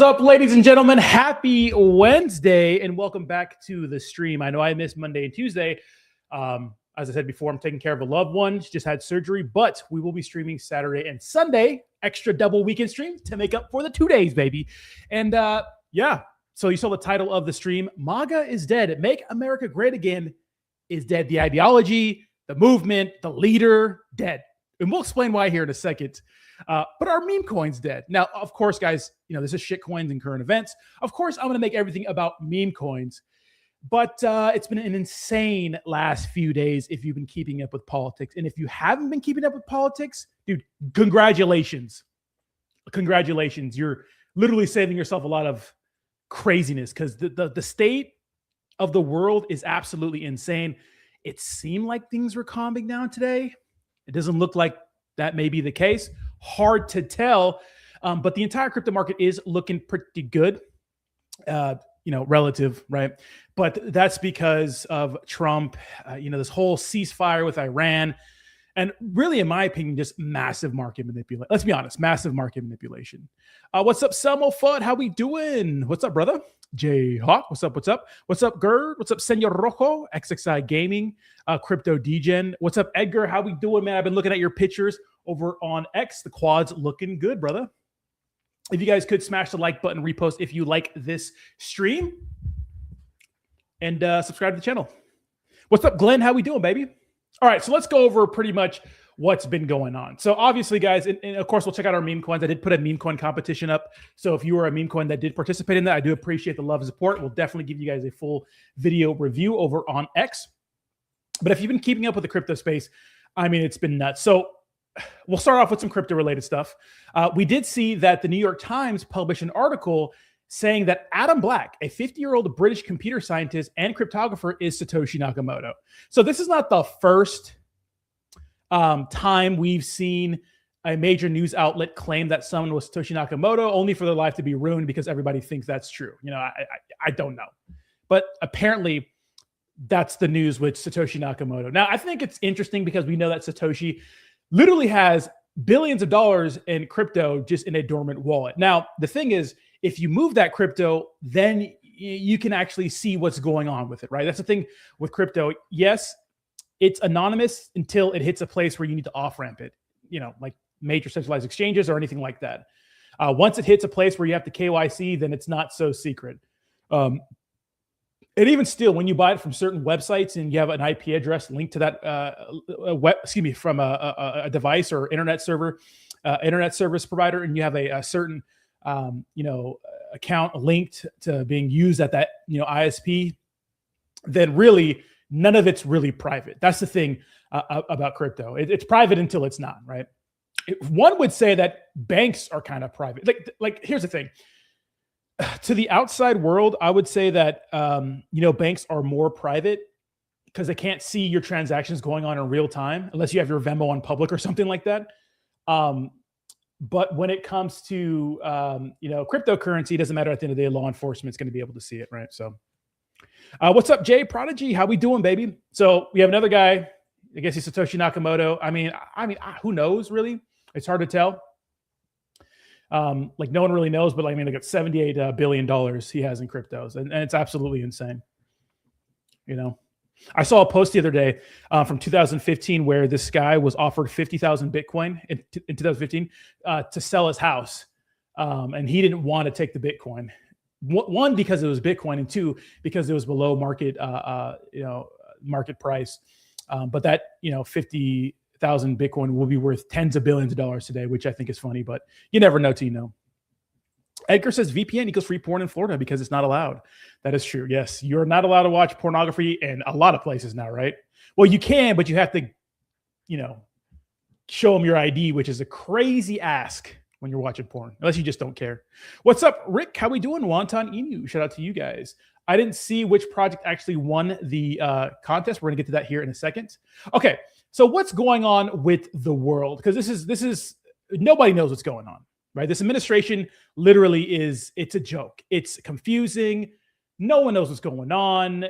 up, ladies and gentlemen? Happy Wednesday and welcome back to the stream. I know I missed Monday and Tuesday. As I said before, I'm taking care of a loved one. She just had surgery, but we will be streaming Saturday and Sunday, extra double weekend streams to make up for the 2 days, baby. And yeah, so you saw the title of the stream. MAGA is dead. Make America Great Again is dead. The ideology, the movement, the leader, dead. And we'll explain why here in a second. But our meme coin's dead. Now, of course, guys, you know, this is shit coins and current events. Of course, I'm going to make everything about meme coins. But it's been an insane last few days if you've been keeping up with politics. And if you haven't been keeping up with politics, dude, congratulations. Congratulations. You're literally saving yourself a lot of craziness because the state of the world is absolutely insane. It seemed like things were calming down today. It doesn't look like that may be the case. Hard to tell, but the entire crypto market is looking pretty good, you know, relative, right? But that's because of Trump, you know, this whole ceasefire with Iran, and really, in my opinion, just massive market manipulation. Let's be honest, massive market manipulation. What's up, Selmo Fudd? How we doing? What's up, brother? J Hawk, what's up? What's up? What's up, Gerd? What's up, Senor Rojo? XXI Gaming, Crypto Degen. What's up, Edgar? How we doing, man? I've been looking at your pictures over on X. The quad's looking good, brother. If you guys could smash the like button, repost if you like this stream, and subscribe to the channel. What's up, Glenn? How we doing, baby? All right, so let's go over pretty much what's been going on. So obviously, guys, and of course, we'll check out our meme coins. I did put a meme coin competition up. So if you were a meme coin that did participate in that, I do appreciate the love and support. We'll definitely give you guys a full video review over on X. But if you've been keeping up with the crypto space, I mean, it's been nuts. So we'll start off with some crypto-related stuff. We did see that the New York Times published an article saying that Adam Black, a 50-year-old British computer scientist and cryptographer, is Satoshi Nakamoto. So this is not the first time we've seen a major news outlet claim that someone was Satoshi Nakamoto, only for their life to be ruined because everybody thinks that's true. You know, I don't know. But apparently that's the news with Satoshi Nakamoto. Now, I think it's interesting because we know that Satoshi literally has billions of dollars in crypto just in a dormant wallet. Now, the thing is, if you move that crypto, then you can actually see what's going on with it, right? That's the thing with crypto. Yes, it's anonymous until it hits a place where you need to off-ramp it, you know, like major centralized exchanges or anything like that. Once it hits a place where you have to KYC, then it's not so secret. And even still, when you buy it from certain websites and you have an IP address linked to that, from a device or internet server, internet service provider, and you have a certain, you know, account linked to being used at that, you know, ISP, then really none of it's really private. That's the thing about crypto. It's private until it's not, right? One would say that banks are kind of private. Like here's the thing. To the outside world, I would say that, you know, banks are more private because they can't see your transactions going on in real time unless you have your Venmo on public or something like that. But when it comes to, you know, cryptocurrency, it doesn't matter. At the end of the day, law enforcement is going to be able to see it, right? So what's up, Jay Prodigy? How we doing, baby? So we have another guy. I guess he's Satoshi Nakamoto. I mean, who knows, really? It's hard to tell. Like no one really knows, but I mean, like it's $78 billion he has in cryptos, and it's absolutely insane. You know, I saw a post the other day from 2015 where this guy was offered 50,000 Bitcoin in 2015 to sell his house, and he didn't want to take the Bitcoin. One, because it was Bitcoin, and two, because it was below market, you know, market price. But that, you know, 50,000 Bitcoin will be worth tens of billions of dollars today, which I think is funny, but you never know till you know. Edgar says VPN equals free porn in Florida because it's not allowed. That is true. Yes, you're not allowed to watch pornography in a lot of places now, right? Well, you can, but you have to, you know, show them your ID, which is a crazy ask when you're watching porn, unless you just don't care. What's up, Rick? How we doing? Wonton Inu. Shout out to you guys. I didn't see which project actually won the contest. We're going to get to that here in a second. Okay, so what's going on with the world? Because this is nobody knows what's going on, right? This administration literally it's a joke. It's confusing. No one knows what's going on.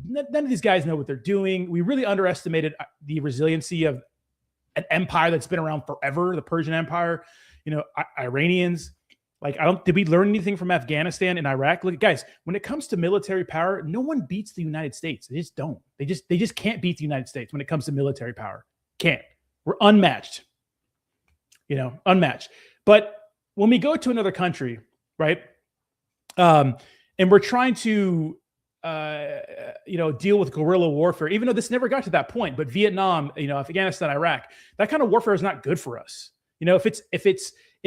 None of these guys know what they're doing. We really underestimated the resiliency of an empire that's been around forever, the Persian Empire. You know, Iranians, Like, did we learn anything from Afghanistan and Iraq? Look, guys, when it comes to military power, no one beats the United States. They just don't. They just can't beat the United States when it comes to military power. Can't. We're unmatched. Unmatched. But when we go to another country, right, and we're trying to, deal with guerrilla warfare, even though this never got to that point, but Vietnam, Afghanistan, Iraq, that kind of warfare is not good for us.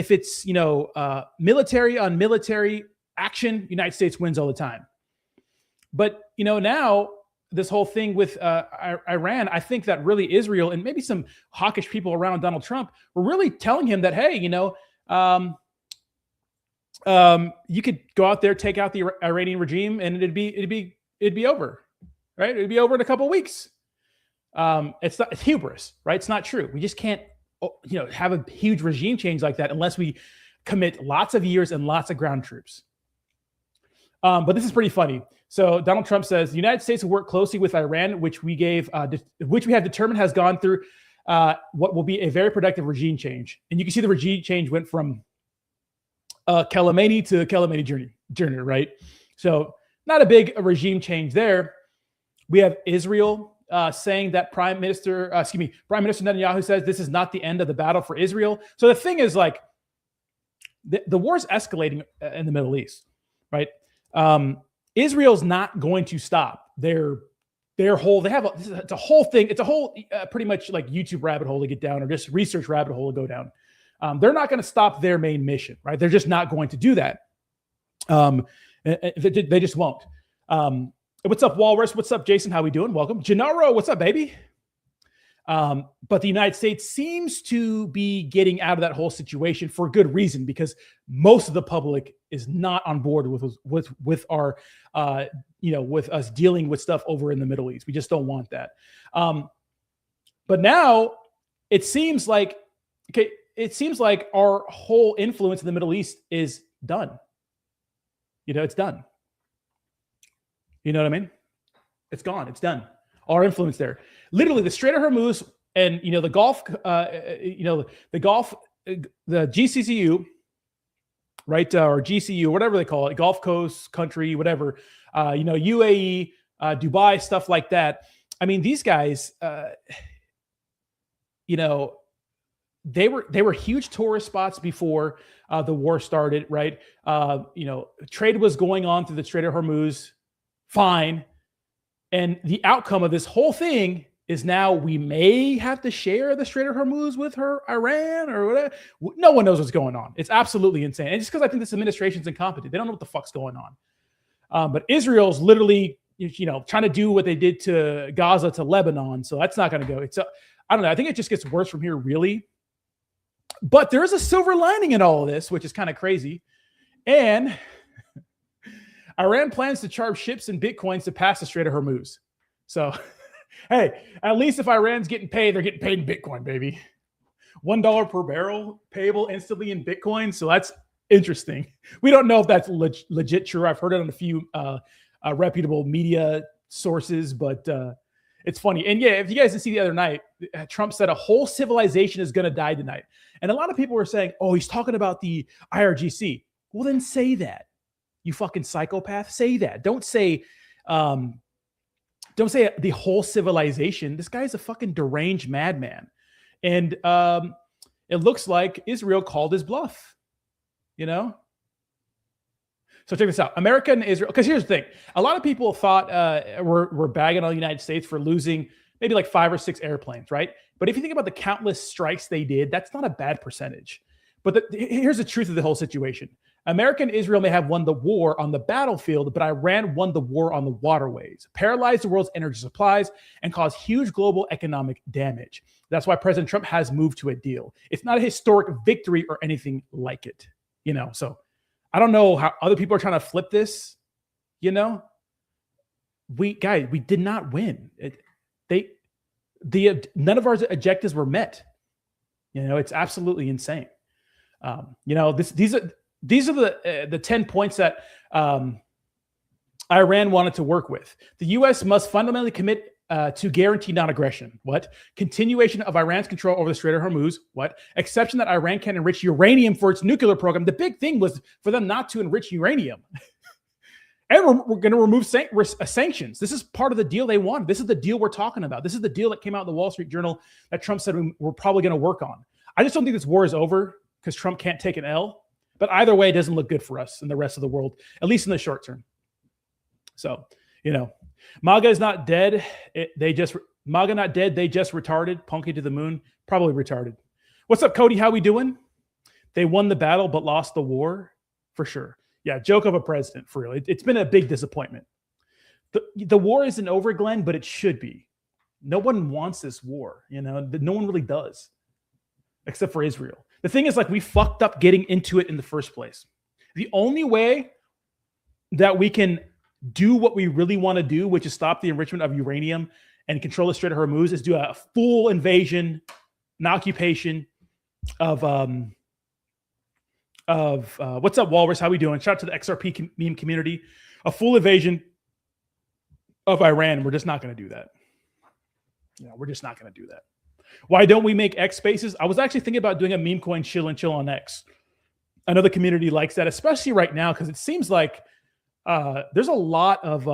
If it's military on military action, United States wins all the time. But, now this whole thing with Iran, I think that really Israel and maybe some hawkish people around Donald Trump were really telling him that, hey, you could go out there, take out the Iranian regime, and it'd be over, right? It'd be over in a couple of weeks. It's hubris, right? It's not true. We just can't, have a huge regime change like that unless we commit lots of years and lots of ground troops. But this is pretty funny. So Donald Trump says the United States will work closely with Iran, which we have determined has gone through what will be a very productive regime change. And you can see the regime change went from Khamenei to Khamenei Jr., right? So not a big regime change there. We have Israel saying that Prime Minister Netanyahu says this is not the end of the battle for Israel. So the thing is, like, the war's escalating in the Middle East, right? Israel's not going to stop it's a whole thing. It's a whole pretty much like YouTube rabbit hole to get down, or just research rabbit hole to go down. They're not going to stop their main mission, right? They're just not going to do that. They just won't. What's up, Walrus? What's up, Jason? How we doing? Welcome. Gennaro, what's up, baby? But the United States seems to be getting out of that whole situation for good reason, because most of the public is not on board with our, with us dealing with stuff over in the Middle East. We just don't want that. But now it seems like our whole influence in the Middle East is done. It's done. You know what I mean? It's gone. It's done. Our influence there. Literally, the Strait of Hormuz and the Gulf, the GCCU, right, or GCU, whatever they call it, Gulf Coast country, whatever. UAE, Dubai, stuff like that. I mean, these guys, they were huge tourist spots before the war started, right? Trade was going on through the Strait of Hormuz, fine. And the outcome of this whole thing is now we may have to share the Strait of Hormuz with Iran or whatever. No one knows what's going on. It's absolutely insane. And just because I think this administration's incompetent, they don't know what the fuck's going on. But Israel's literally, trying to do what they did to Gaza to Lebanon. So that's not going to go. I don't know. I think it just gets worse from here, really. But there is a silver lining in all of this, which is kind of crazy. And Iran plans to charge ships in Bitcoins to pass the Strait of Hormuz. So, hey, at least if Iran's getting paid, they're getting paid in Bitcoin, baby. $1 per barrel payable instantly in Bitcoin. So that's interesting. We don't know if that's legit true. I've heard it on a few reputable media sources, but it's funny. And yeah, if you guys didn't see the other night, Trump said a whole civilization is going to die tonight. And a lot of people were saying, oh, he's talking about the IRGC. Well, then say that. You fucking psychopath. Say that. Don't say the whole civilization. This guy's a fucking deranged madman. And it looks like Israel called his bluff, So check this out. America and Israel, because here's the thing. A lot of people thought we're bagging on the United States for losing maybe like 5 or 6 airplanes, right? But if you think about the countless strikes they did, that's not a bad percentage. But here's the truth of the whole situation. America and Israel may have won the war on the battlefield, but Iran won the war on the waterways, paralyzed the world's energy supplies, and caused huge global economic damage. That's why President Trump has moved to a deal. It's not a historic victory or anything like it, So I don't know how other people are trying to flip this, We did not win. None of our objectives were met. It's absolutely insane. These are the 10 points that Iran wanted to work with. The U.S. must fundamentally commit to guarantee non-aggression. What? Continuation of Iran's control over the Strait of Hormuz. What? Exception that Iran can enrich uranium for its nuclear program. The big thing was for them not to enrich uranium. And we're going to remove sanctions. This is part of the deal they wanted. This is the deal we're talking about. This is the deal that came out in the Wall Street Journal that Trump said we're probably going to work on. I just don't think this war is over because Trump can't take an L. But either way, it doesn't look good for us and the rest of the world, at least in the short term. So, MAGA is not dead. MAGA not dead. They just retarded. Punky to the moon. Probably retarded. What's up, Cody? How we doing? They won the battle but lost the war for sure. Yeah, joke of a president, for real. It's been a big disappointment. The war isn't over, Glenn, but it should be. No one wants this war, no one really does, except for Israel. The thing is, we fucked up getting into it in the first place. The only way that we can do what we really want to do, which is stop the enrichment of uranium and control the Strait of Hormuz, is do a full invasion, an occupation of what's up, Walrus? How we doing? Shout out to the XRP meme community. A full invasion of Iran. We're just not going to do that. We're just not going to do that. Why don't we make X spaces? I was actually thinking about doing a meme coin chill and chill on X. I know the community likes that, especially right now, because it seems like there's a lot of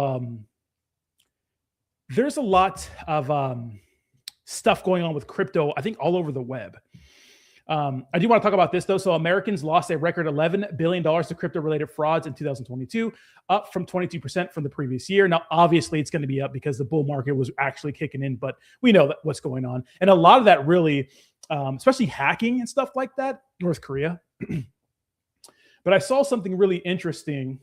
stuff going on with crypto, I think, all over the web. I do want to talk about this, though. So Americans lost a record $11 billion to crypto-related frauds in 2022, up from 22% from the previous year. Now, obviously, it's going to be up because the bull market was actually kicking in, but we know what's going on. And a lot of that really, especially hacking and stuff like that, North Korea. But I saw something really interesting.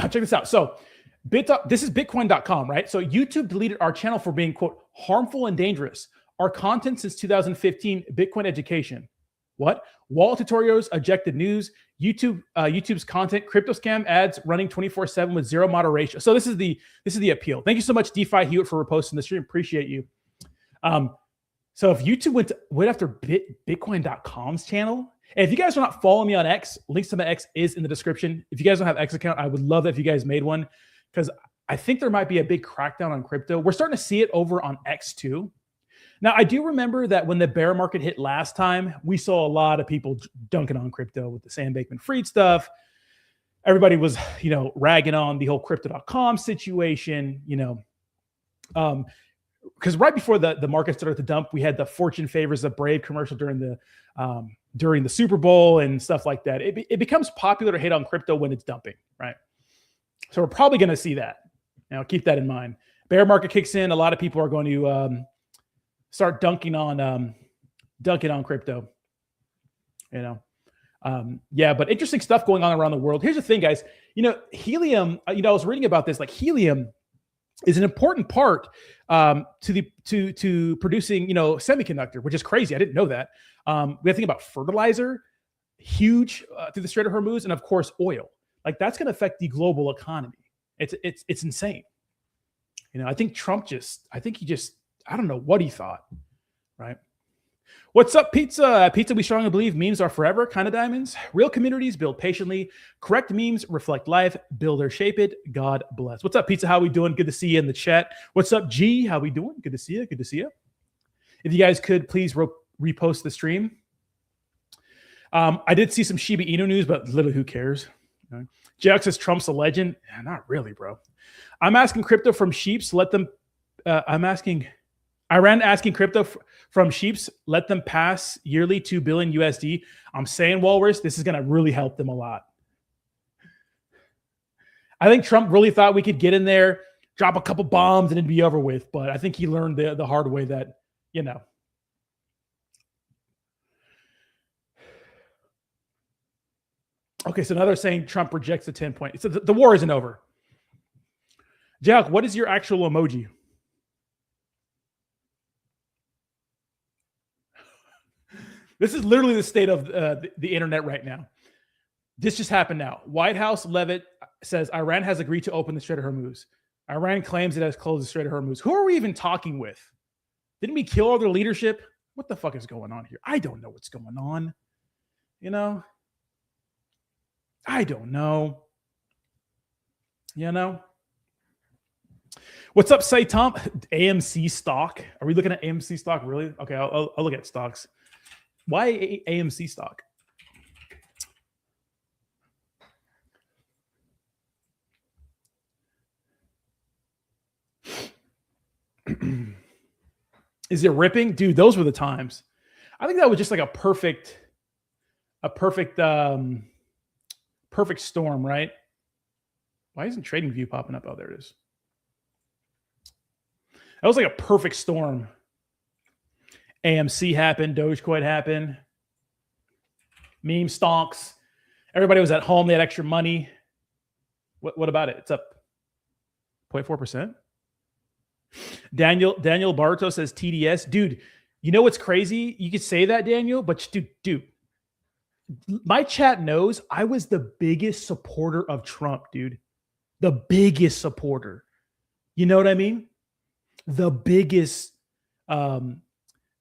Check this out. So this is Bitcoin.com, right? So YouTube deleted our channel for being, quote, harmful and dangerous. Our content since 2015, Bitcoin education. What? Wall tutorials, ejected news, YouTube's content, crypto scam ads running 24/7 with zero moderation. So this is the appeal. Thank you so much, DeFi Hewitt, for reposting the stream. Appreciate you. So if YouTube went after Bitcoin.com's channel, and if you guys are not following me on X, links to my X is in the description. If you guys don't have X account, I would love that if you guys made one, because I think there might be a big crackdown on crypto. We're starting to see it over on X too. Now, I do remember that when the bear market hit last time, we saw a lot of people dunking on crypto with the Sam Bankman-Fried stuff. Everybody was, ragging on the whole crypto.com situation, because right before the market started to dump, we had the Fortune favors the brave commercial during the Super Bowl and stuff like that. It becomes popular to hate on crypto when it's dumping, right? So we're probably going to see that. Keep that in mind. Bear market kicks in. A lot of people are going to start dunking on crypto. But interesting stuff going on around the world. Here's the thing, guys. Helium. I was reading about this. Helium is an important part to producing semiconductor, which is crazy. I didn't know that. We have to think about fertilizer, huge through the Strait of Hormuz, and of course oil. That's going to affect the global economy. It's insane. I think Trump I don't know what he thought, right? What's up, Pizza? Pizza, we strongly believe memes are forever, kind of diamonds. Real communities build patiently. Correct memes reflect life. Build or shape it. God bless. What's up, Pizza? How we doing? Good to see you in the chat. What's up, G? How we doing? Good to see you. Good to see you. If you guys could please repost the stream. I did see some Shiba Inu news, but literally who cares? Okay. Jack says Trump's a legend. Yeah, not really, bro. I'm asking crypto from sheeps. Let them. Iran asking crypto from sheeps, let them pass yearly 2 billion USD. I'm saying, Walrus, this is going to really help them a lot. I think Trump really thought we could get in there, drop a couple bombs, and it'd be over with. But I think he learned the hard way that, Okay, so now they're saying Trump rejects the 10-point. So the war isn't over. Jack, what is your actual emoji? This is literally the state of the internet right now. This just happened now. White House Levitt says Iran has agreed to open the Strait of Hormuz. Iran claims it has closed the Strait of Hormuz. Who are we even talking with? Didn't we kill all their leadership? What the fuck is going on here? I don't know what's going on. I don't know. What's up, Say Tom? AMC stock? Are we looking at AMC stock? Really? Okay, I'll look at stocks. Why AMC stock? Is it ripping? Dude, those were the times. I think that was just like a perfect storm, right? Why isn't TradingView popping up? Oh, there it is. That was like a perfect storm. AMC happened, Dogecoin happened, meme stonks. Everybody was at home. They had extra money. What about it? It's up 0.4%. Daniel Barto says TDS. Dude, you know what's crazy? You could say that, Daniel, but dude, my chat knows I was the biggest supporter of Trump, dude. The biggest supporter. You know what I mean? The biggest, and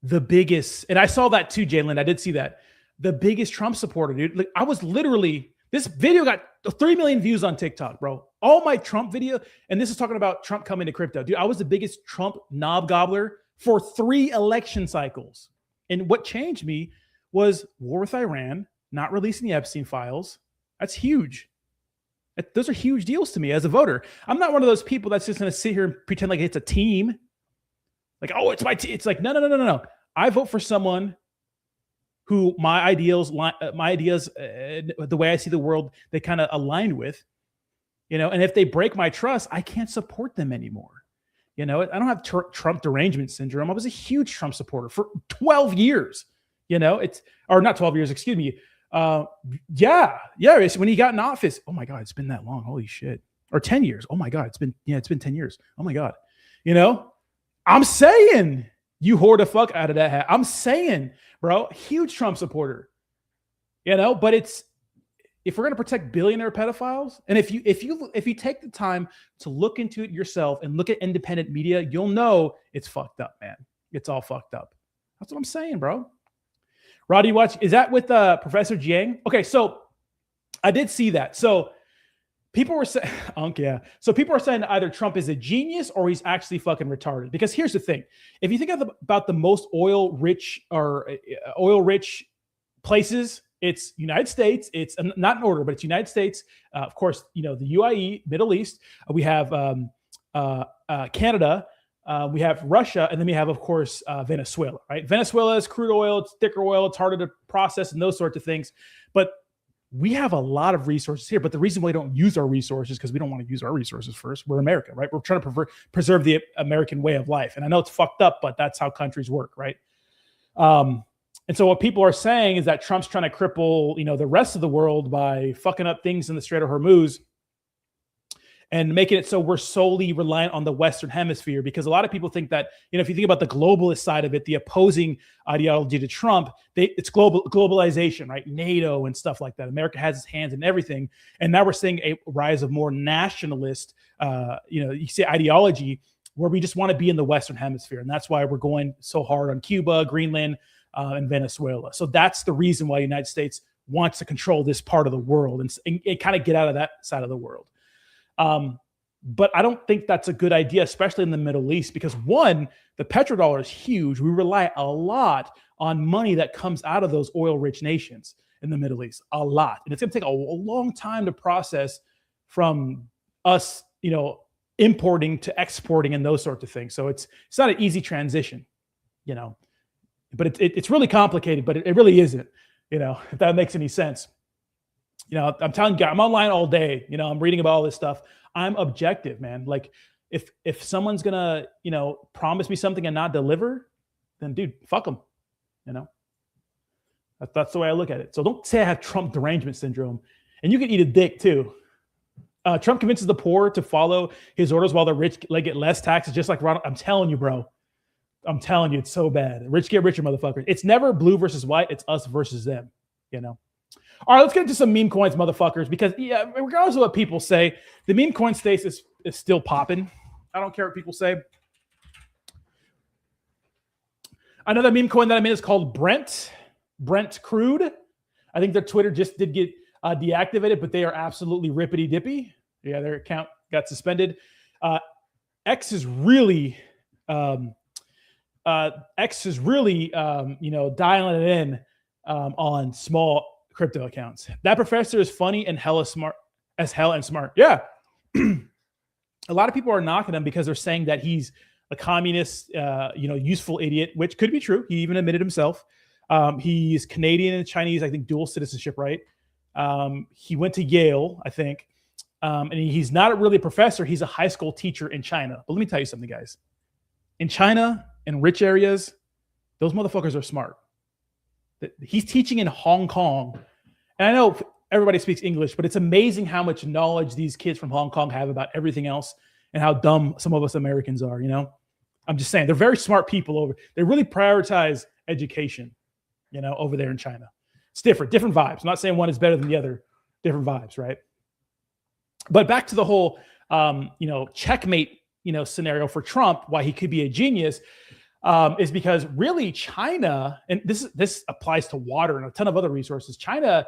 I saw that too, Jalen. I did see that. The biggest Trump supporter, dude. Like, I was literally, this video got 3 million views on TikTok, bro. All my Trump video, and this is talking about Trump coming to crypto. Dude, I was the biggest Trump knob gobbler for 3 election cycles. And what changed me was war with Iran, not releasing the Epstein files. That's huge. Those are huge deals to me as a voter. I'm not one of those people that's just going to sit here and pretend like it's a team. Like, oh, it's my team. It's like, no. I vote for someone who my ideas, the way I see the world, they kind of align with, you know, and if they break my trust, I can't support them anymore. You know, I don't have Trump derangement syndrome. I was a huge Trump supporter for 12 years, you know, or not 12 years, excuse me. Yeah. When he got in office, oh my God, it's been that long. Holy shit. Or 10 years. Oh my God. It's been 10 years. Oh my God. You know, I'm saying you whore the fuck out of that hat. I'm saying, bro, huge Trump supporter, you know, but if we're going to protect billionaire pedophiles, and if you take the time to look into it yourself and look at independent media, you'll know it's fucked up, man. It's all fucked up. That's what I'm saying, bro. Roddy, watch. Is that with Professor Jiang? Okay, so I did see that. So people were saying, So people are saying either Trump is a genius or he's actually fucking retarded. Because here's the thing: if you think about the most oil-rich places, it's United States. It's not in order, but it's United States. Of course, you know, the UAE, Middle East. We have Canada. We have Russia, and then we have, of course, Venezuela, right? Venezuela is crude oil, it's thicker oil, it's harder to process and those sorts of things. But we have a lot of resources here. But the reason why we don't use our resources is because we don't want to use our resources first. We're America, right? We're trying to preserve the American way of life. And I know it's fucked up, but that's how countries work, right? And so what people are saying is that Trump's trying to cripple, you know, the rest of the world by fucking up things in the Strait of Hormuz and making it so we're solely reliant on the Western hemisphere. Because a lot of people think that, you know, if you think about the globalist side of it, the opposing ideology to Trump, it's globalization, right? NATO and stuff like that. America has its hands in everything. And now we're seeing a rise of more nationalist, you see ideology where we just want to be in the Western hemisphere. And that's why we're going so hard on Cuba, Greenland, and Venezuela. So that's the reason why the United States wants to control this part of the world and kind of get out of that side of the world. But I don't think that's a good idea, especially in the Middle East, because one, the petrodollar is huge. We rely a lot on money that comes out of those oil-rich nations in the Middle East, a lot. And it's going to take a long time to process from us, you know, importing to exporting and those sorts of things. So it's not an easy transition, you know, but it's really complicated, but it really isn't, you know, if that makes any sense. You know, I'm telling you, I'm online all day. You know, I'm reading about all this stuff. I'm objective, man. Like, if someone's gonna, you know, promise me something and not deliver, then dude, fuck them. You know, that's the way I look at it. So don't say I have Trump derangement syndrome, and you can eat a dick too. Trump convinces the poor to follow his orders while the rich get less taxes, just like Ronald. I'm telling you, bro. I'm telling you, it's so bad. Rich get richer, motherfuckers. It's never blue versus white. It's us versus them. You know. All right, let's get into some meme coins, motherfuckers, because, yeah, regardless of what people say, the meme coin space is still popping. I don't care what people say. Another meme coin that I'm in is called Brent Crude. I think their Twitter just did get deactivated, but they are absolutely rippity-dippy. Yeah, their account got suspended. X is really dialing it in on small crypto accounts. That professor is funny and hella smart as hell and smart. Yeah. A lot of people are knocking him because they're saying that he's a communist, useful idiot, which could be true. He even admitted himself. He's Canadian and Chinese, I think, dual citizenship, right? He went to Yale, I think. And he's not really a professor. He's a high school teacher in China. But let me tell you something, guys. In China, in rich areas, those motherfuckers are smart. He's teaching in Hong Kong. And I know everybody speaks English, but it's amazing how much knowledge these kids from Hong Kong have about everything else and how dumb some of us Americans are, I'm just saying, they're very smart people they really prioritize education, over there in China. It's different vibes. I'm not saying one is better than the other, different vibes, right? But back to the whole, checkmate, scenario for Trump, why he could be a genius, is because really China, and this applies to water and a ton of other resources. China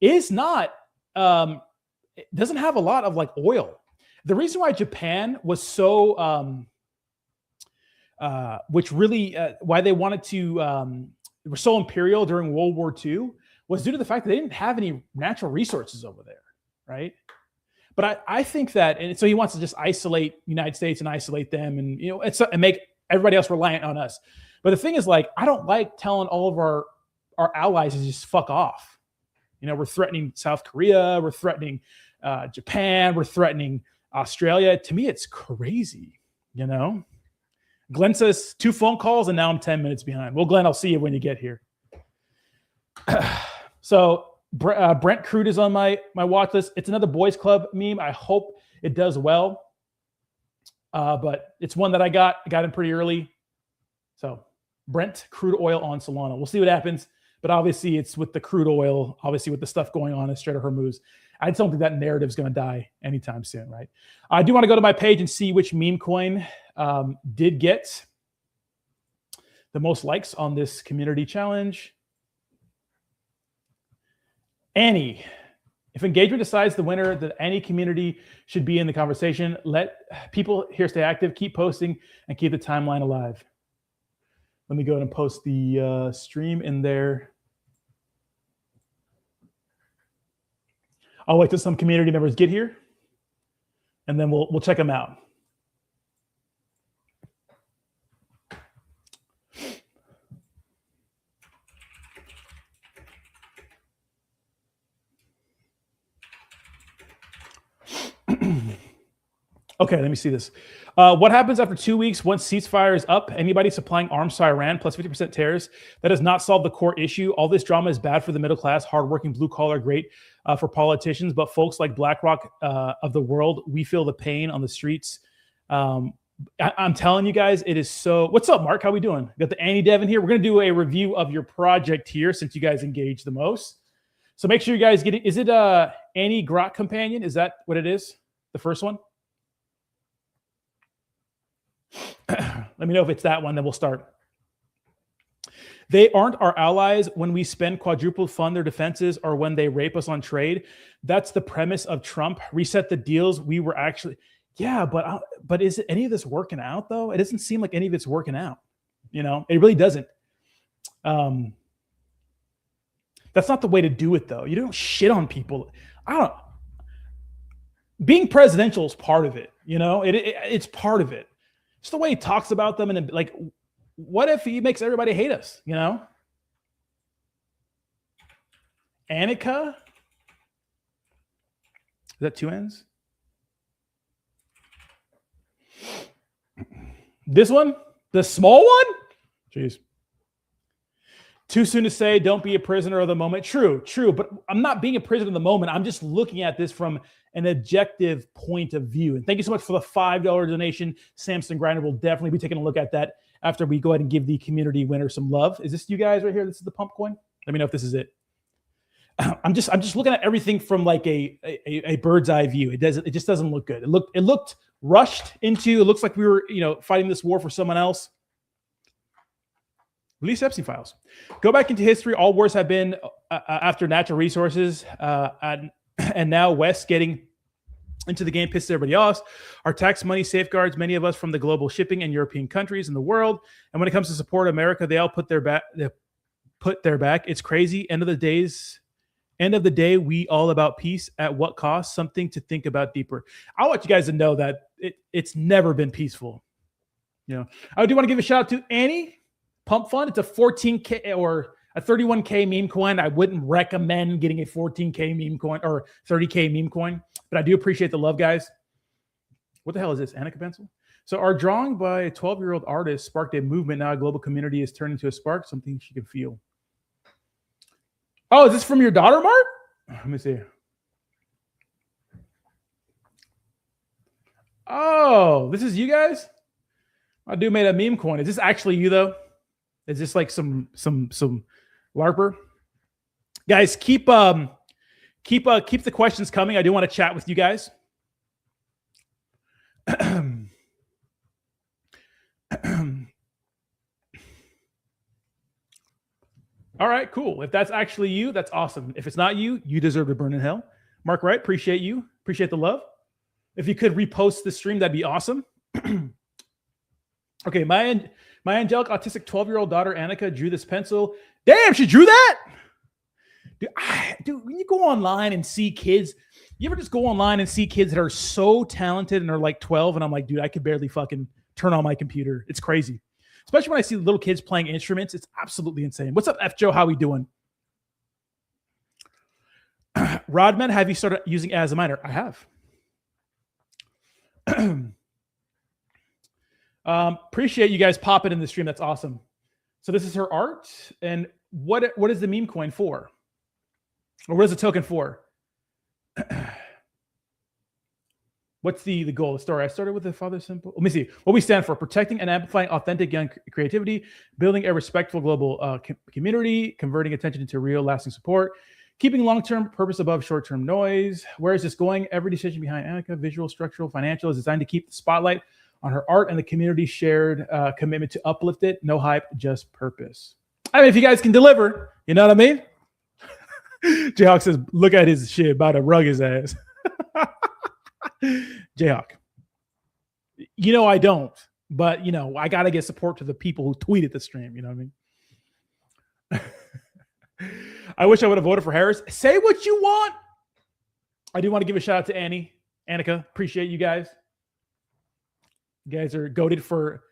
is not, doesn't have a lot of like oil. The reason why Japan was so, why they wanted to, were so imperial during World War II was due to the fact that they didn't have any natural resources over there, right? But I think that, and so he wants to just isolate the United States and isolate them and, and make everybody else reliant on us. But the thing is, like, I don't like telling all of our allies to just fuck off. We're threatening South Korea, we're threatening Japan, we're threatening Australia. To me, it's crazy, Glenn says 2 phone calls and now I'm 10 minutes behind. Well, Glenn, I'll see you when you get here. So Brent Crude is on my watch list. It's another boys club meme. I hope it does well. But it's one that I got in pretty early. So Brent crude oil on Solana. We'll see what happens. But obviously it's with the crude oil, obviously with the stuff going on in Strait of Hormuz. I just don't think that narrative is going to die anytime soon, right? I do want to go to my page and see which meme coin did get the most likes on this community challenge. Annie. If engagement decides the winner, that any community should be in the conversation. Let people here stay active, keep posting, and keep the timeline alive. Let me go ahead and post the stream in there. I'll wait till some community members get here, and then we'll check them out. Okay, let me see this. What happens after 2 weeks once ceasefire is up? Anybody supplying arms to Iran plus 50% tariffs? That does not solve the core issue. All this drama is bad for the middle class, hardworking blue collar, great for politicians, but folks like BlackRock of the world, we feel the pain on the streets. I'm telling you guys, it is so. What's up, Mark? How we doing? Got the Annie Devin here. We're going to do a review of your project here since you guys engage the most. So make sure you guys get it. Is it Annie Grok Companion? Is that what it is? The first one? Let me know if it's that one, then we'll start. They aren't our allies when we spend quadruple fund their defenses or when they rape us on trade. That's the premise of Trump. Reset the deals. We were actually, yeah, but is any of this working out though? It doesn't seem like any of it's working out. It really doesn't. That's not the way to do it though. You don't shit on people. Being presidential is part of it. It's part of it. It's the way he talks about them, and like, what if he makes everybody hate us? Annika? Is that 2 N's? This one, the small one. Jeez. Too soon to say. Don't be a prisoner of the moment. True. But I'm not being a prisoner of the moment. I'm just looking at this from an objective point of view. And thank you so much for the $5 donation. Samson Grinder will definitely be taking a look at that after we go ahead and give the community winner some love. Is this you guys right here? This is the pump coin. Let me know if this is it. I'm just looking at everything from like a bird's eye view. It just doesn't look good. It looked rushed into. It looks like we were fighting this war for someone else. Release Epstein files. Go back into history. All wars have been after natural resources, and now West getting into the game pisses everybody off. Our tax money safeguards many of us from the global shipping and European countries in the world. And when it comes to support America, they all put their back. They put their back. It's crazy. End of the day, we all about peace at what cost? Something to think about deeper. I want you guys to know that it's never been peaceful. I do want to give a shout out to Annie Pump Fund. It's a 14K or a 31K meme coin. I wouldn't recommend getting a 14K meme coin or 30K meme coin, but I do appreciate the love, guys. What the hell is this? Annika pencil? So our drawing by a 12-year-old artist sparked a movement. Now a global community is turned into a spark, something she can feel. Oh, is this from your daughter, Mark? Let me see. Oh, this is you guys? My dude made a meme coin. Is this actually you, though? Is this like some LARPer? Guys, keep the questions coming. I do want to chat with you guys. All right, cool. If that's actually you, that's awesome. If it's not you, you deserve to burn in hell. Mark Wright, appreciate you. Appreciate the love. If you could repost the stream, that'd be awesome. Okay, my angelic autistic 12-year-old daughter Annika drew this pencil. Damn, she drew that? Dude, when you go online and see kids, you ever just go online and see kids that are so talented and are like 12, and I'm like, dude, I could barely fucking turn on my computer. It's crazy. Especially when I see little kids playing instruments. It's absolutely insane. What's up, F. Joe? How we doing? Rodman, have you started using as a miner? I have. Appreciate you guys popping in the stream. That's awesome. So this is her art. And what is the meme coin for? Or what is the token for? What's the goal of the story? I started with the father simple. Let me see what we stand for: protecting and amplifying authentic young creativity, building a respectful global community, converting attention into real lasting support, keeping long-term purpose above short-term noise. Where is this going? Every decision behind Annika, visual, structural, financial, is designed to keep the spotlight on her art and the community's shared commitment to uplift it. No hype, just purpose. I mean, if you guys can deliver, you know what I mean? Jayhawk says, look at his shit, about to rug his ass. Jayhawk. I don't, but I got to get support to the people who tweeted the stream. You know what I mean? I wish I would have voted for Harris. Say what you want. I do want to give a shout out to Annika. Appreciate you guys. You guys are goated for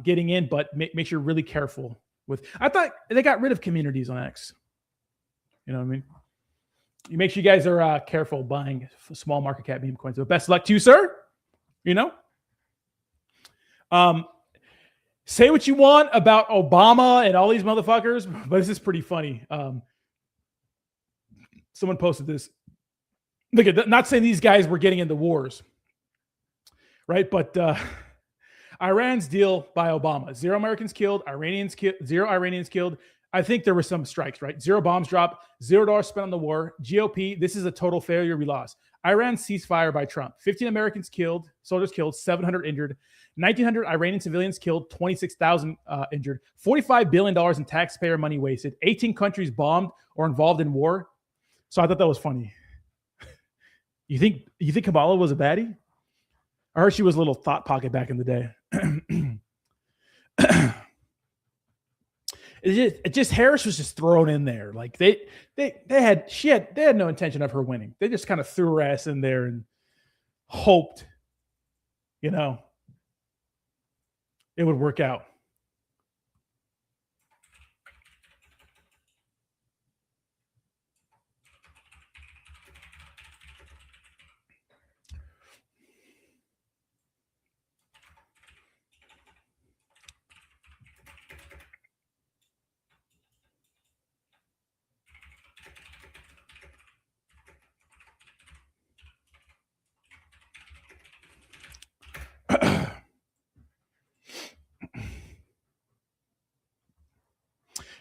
getting in, but make sure you're really careful with. I thought they got rid of communities on X. You know what I mean? You make sure you guys are careful buying small market cap meme coins. But best of luck to you, sir. Say what you want about Obama and all these motherfuckers, but this is pretty funny. Someone posted this. Look at that. Not saying these guys were getting into wars, right? But Iran's deal by Obama: 0 Americans killed, zero Iranians killed. I think there were some strikes, right? 0 bombs dropped, $0 spent on the war. GOP, this is a total failure. We lost. Iran ceasefire by Trump. 15 Americans killed, soldiers killed, 700 injured. 1,900 Iranian civilians killed, 26,000 injured. $45 billion in taxpayer money wasted. 18 countries bombed or involved in war. So I thought that was funny. You think Kamala was a baddie? I heard she was a little thought pocket back in the day. It just Harris was just thrown in there. Like they had no intention of her winning. They just kind of threw her ass in there and hoped, it would work out.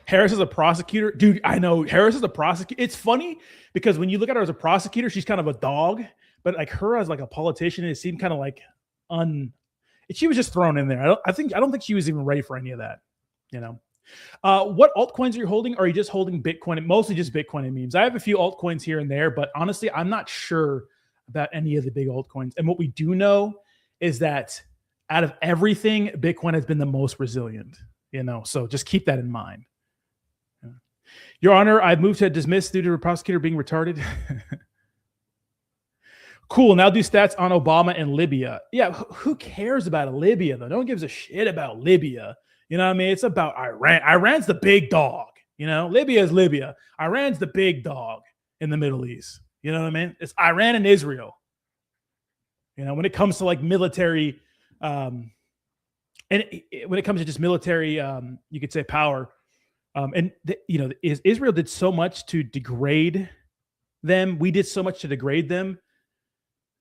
Harris is a prosecutor. Dude, I know Harris is a prosecutor. It's funny because when you look at her as a prosecutor, she's kind of a dog, but like her as like a politician, it seemed kind of like she was just thrown in there. I don't think she was even ready for any of that, What altcoins are you holding? Or are you just holding Bitcoin? Mostly just Bitcoin and memes. I have a few altcoins here and there, but honestly, I'm not sure about any of the big altcoins. And what we do know is that out of everything, Bitcoin has been the most resilient, so just keep that in mind. Your Honor, I've moved to dismiss due to a prosecutor being retarded. Cool. Now do stats on Obama and Libya. Yeah, who cares about Libya, though? No one gives a shit about Libya. You know what I mean? It's about Iran. Iran's the big dog. Libya is Libya. Iran's the big dog in the Middle East. You know what I mean? It's Iran and Israel. When it comes to like military, when it comes to just military, you could say power. Israel did so much to degrade them. We did so much to degrade them.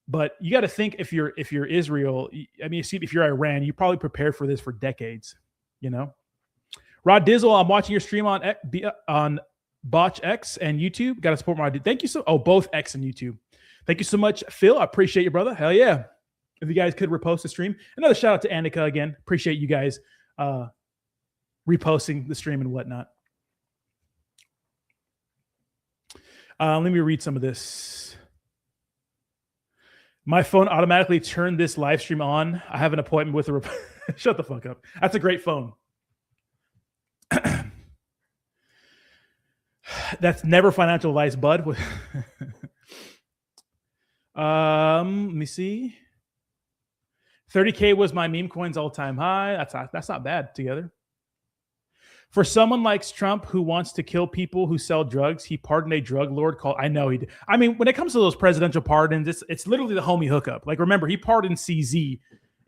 But you got to think if you're Israel, if you're Iran, you probably prepared for this for decades. Rod Dizzle, I'm watching your stream on Botch X and YouTube. Got to support my dude. Thank you both X and YouTube. Thank you so much, Phil. I appreciate you, brother. Hell yeah. If you guys could repost the stream. Another shout out to Annika again. Appreciate you guys reposting the stream and whatnot. Let me read some of this. My phone automatically turned this live stream on. I have an appointment with a shut the fuck up. That's a great phone. That's never financial advice, bud. Let me see. 30K was my meme coins all-time high. That's not bad together. For someone like Trump who wants to kill people who sell drugs, he pardoned a drug lord called. I know he did. I mean, when it comes to those presidential pardons, it's literally the homie hookup. Like, remember, he pardoned CZ,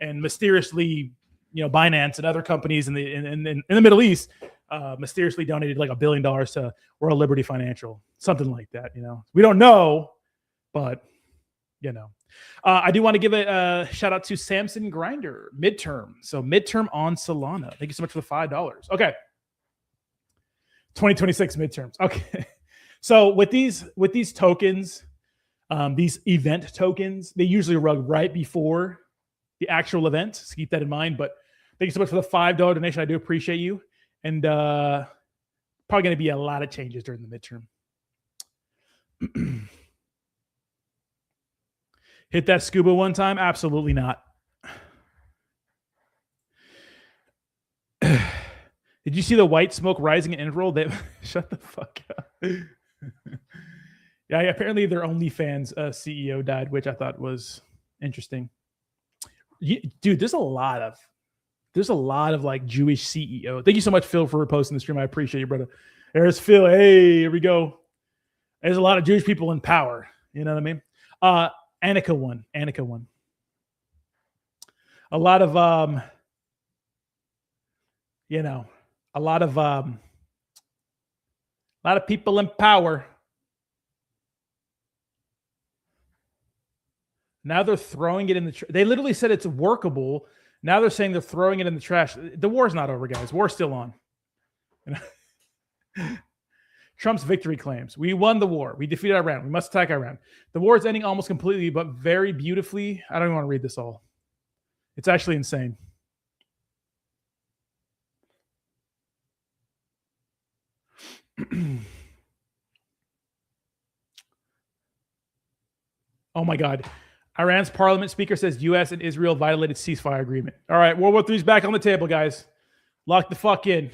and mysteriously, Binance and other companies in the Middle East mysteriously donated like $1 billion to Royal Liberty Financial, something like that. We don't know, but I do want to give a shout out to Samson Grinder midterm. So midterm on Solana. Thank you so much for the $5. Okay. 2026 midterms. Okay. So with these tokens, these event tokens, they usually run right before the actual event. So keep that in mind. But thank you so much for the $5 donation. I do appreciate you. And probably going to be a lot of changes during the midterm. Hit that scuba one time? Absolutely not. Did you see the white smoke rising in interval? Shut the fuck up. Yeah, apparently their OnlyFans CEO died, which I thought was interesting. Dude, there's a lot of like Jewish CEO. Thank you so much, Phil, for reposting the stream. I appreciate you, brother. There's Phil. Hey, here we go. There's a lot of Jewish people in power. You know what I mean? Annika won. A lot of a lot of people in power. Now they're throwing it in the they literally said it's workable. Now they're saying they're throwing it in the trash. The war's not over, guys. War's still on. Trump's victory claims. We won the war. We defeated Iran. We must attack Iran. The war is ending almost completely, but very beautifully. I don't even want to read this all. It's actually insane. Oh my God. Iran's parliament speaker says U.S. and Israel violated ceasefire agreement. All right, World War III is back on the table, guys. Lock the fuck in.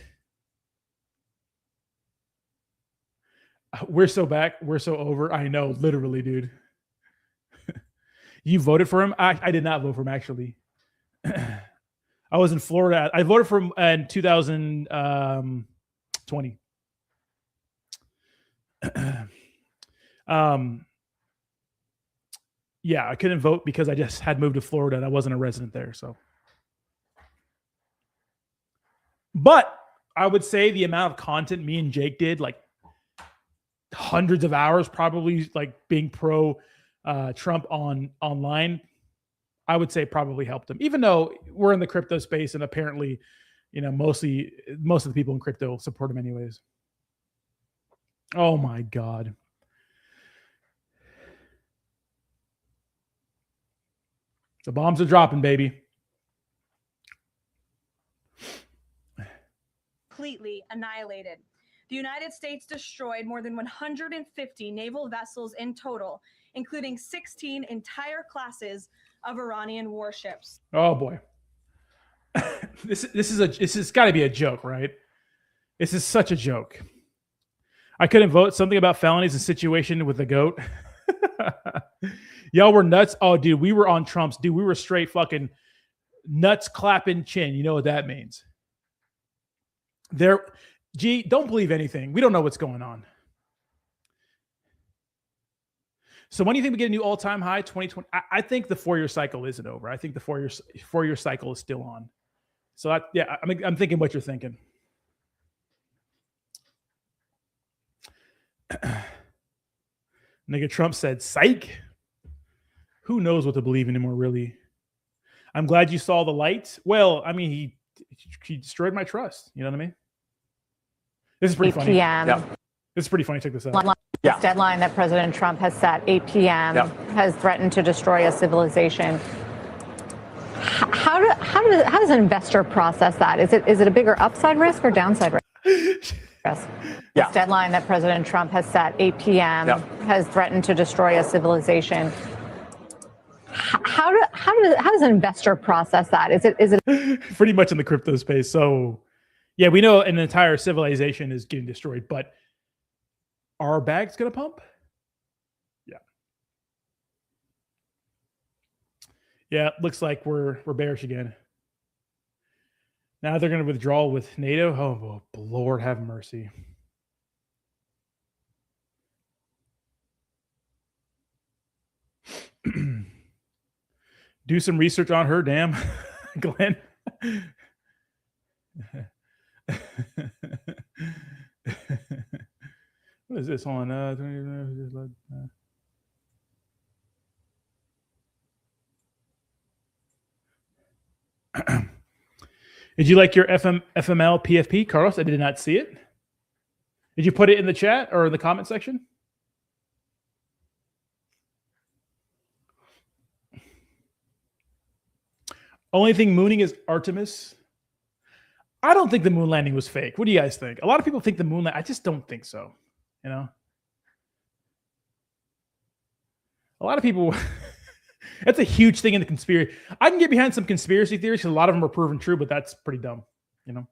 We're so back. We're so over. I know, literally, dude. You voted for him? I did not vote for him, actually. I was in Florida. I voted for him in 2020. Yeah, I couldn't vote because I just had moved to Florida and I wasn't a resident there. So, but I would say the amount of content me and Jake did, like hundreds of hours, probably like being pro Trump online, I would say probably helped him. Even though we're in the crypto space and apparently, most of the people in crypto support him anyways. Oh my God. The bombs are dropping, baby. Completely annihilated. The United States destroyed more than 150 naval vessels in total, including 16 entire classes of Iranian warships. Oh boy. This has got to be a joke, right? This is such a joke. I couldn't vote. Something about felonies and situation with the goat. Y'all were nuts. Oh, dude, we were on Trump's. Dude, we were straight fucking nuts clapping chin. You know what that means? Don't believe anything. We don't know what's going on. So when do you think we get a new all-time high? 2020. I think the 4-year cycle isn't over. I think the four-year cycle is still on. So I'm thinking what you're thinking. Nigga Trump said, "Psych." Who knows what to believe anymore, really? I'm glad you saw the light. Well, I mean, he destroyed my trust. You know what I mean? This is pretty funny. Yep. This is pretty funny. Check this out. This deadline that President Trump has set, 8 p.m., has threatened to destroy a civilization. How does an investor process that? Is it a bigger upside risk or downside risk? This deadline that President Trump has set, 8 p.m., has threatened to destroy a civilization. How does an investor process that? Is it pretty much in the crypto space? So, yeah, we know an entire civilization is getting destroyed, but are our bags gonna pump? Yeah, it looks like we're bearish again. Now they're going to withdraw with NATO. Oh, Lord have mercy. Do some research on her, damn, Glenn. What is this on? Did you like your FML PFP, Carlos? I did not see it. Did you put it in the chat or in the comment section? Only thing mooning is Artemis. I don't think the moon landing was fake. What do you guys think? A lot of people think the moon landing. I just don't think so. You know? A lot of people... That's a huge thing in the conspiracy. I can get behind some conspiracy theories because a lot of them are proven true, but that's pretty dumb, you know?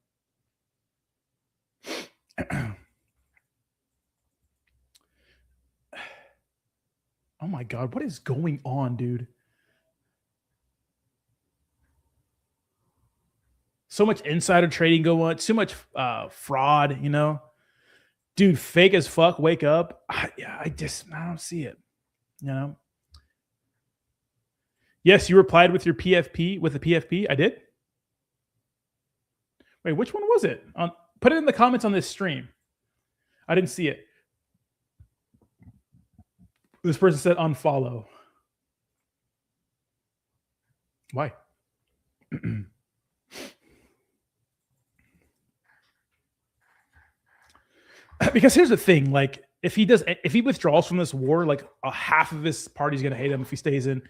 Oh my God, what is going on, dude? So much insider trading going on, too much fraud, you know? Dude, fake as fuck, wake up. I don't see it, you know? Yes, you replied with your PFP, with the PFP. I did. Wait, which one was it? Put it in the comments on this stream. I didn't see it. This person said unfollow. Why? Because here's the thing, like if he withdraws from this war, like half of his party's gonna hate him. If he stays in,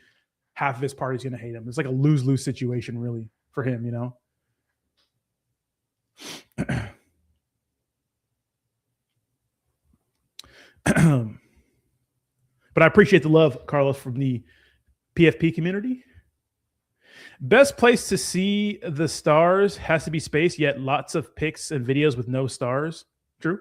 half of his party's going to hate him. It's like a lose-lose situation, really, for him, you know? But I appreciate the love, Carlos, from the PFP community. Best place to see the stars has to be space, yet lots of pics and videos with no stars. True.